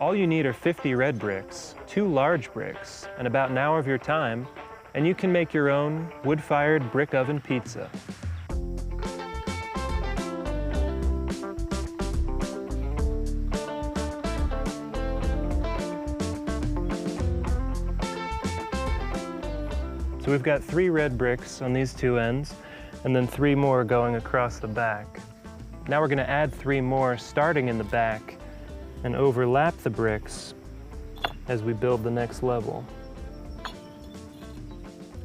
All you need are 50 red bricks, 2 large bricks, and about an hour of your time, and you can make your own wood-fired brick oven pizza. So we've got 3 red bricks on these 2 ends, and then 3 more going across the back. Now we're going to add 3 more starting in the back and overlap the bricks as we build the next level.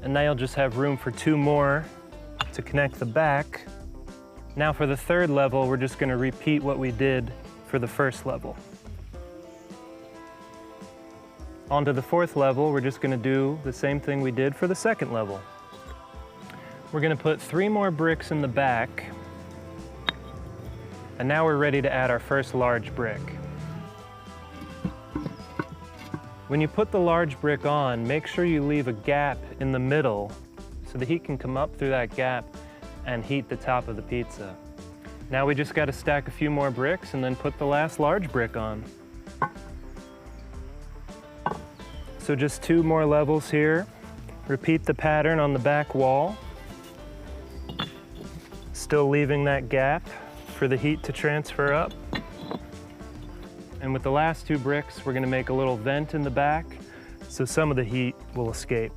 And now you'll just have room for 2 more to connect the back. Now for the 3rd level, we're just going to repeat what we did for the 1st level. Onto the 4th level, we're just going to do the same thing we did for the 2nd level. We're going to put 3 more bricks in the back, and now we're ready to add our first large brick. When you put the large brick on, make sure you leave a gap in the middle so the heat can come up through that gap and heat the top of the pizza. Now we just got to stack a few more bricks and then put the last large brick on. So just 2 more levels here. Repeat the pattern on the back wall. Still leaving that gap for the heat to transfer up. And with the last 2 bricks, we're going to make a little vent in the back so some of the heat will escape.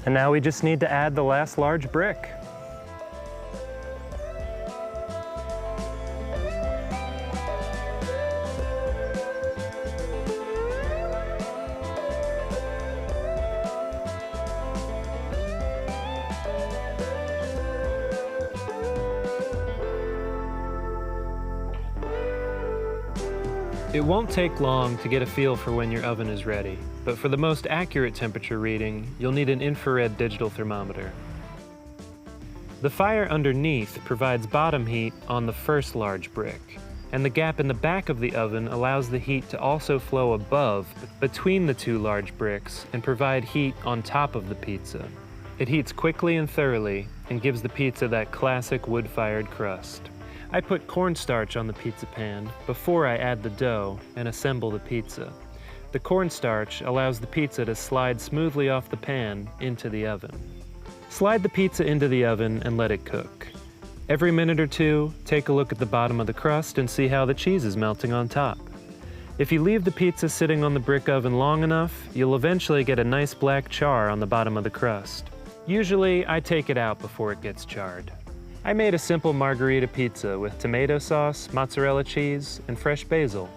And now we just need to add the last large brick. It won't take long to get a feel for when your oven is ready, but for the most accurate temperature reading, you'll need an infrared digital thermometer. The fire underneath provides bottom heat on the first large brick, and the gap in the back of the oven allows the heat to also flow above, between the 2 large bricks, and provide heat on top of the pizza. It heats quickly and thoroughly, and gives the pizza that classic wood-fired crust. I put cornstarch on the pizza pan before I add the dough and assemble the pizza. The cornstarch allows the pizza to slide smoothly off the pan into the oven. Slide the pizza into the oven and let it cook. Every minute or 2, take a look at the bottom of the crust and see how the cheese is melting on top. If you leave the pizza sitting on the brick oven long enough, you'll eventually get a nice black char on the bottom of the crust. Usually, I take it out before it gets charred. I made a simple margherita pizza with tomato sauce, mozzarella cheese, and fresh basil.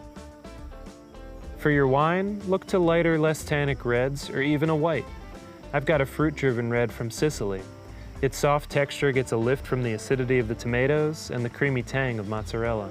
For your wine, look to lighter, less tannic reds or even a white. I've got a fruit-driven red from Sicily. Its soft texture gets a lift from the acidity of the tomatoes and the creamy tang of mozzarella.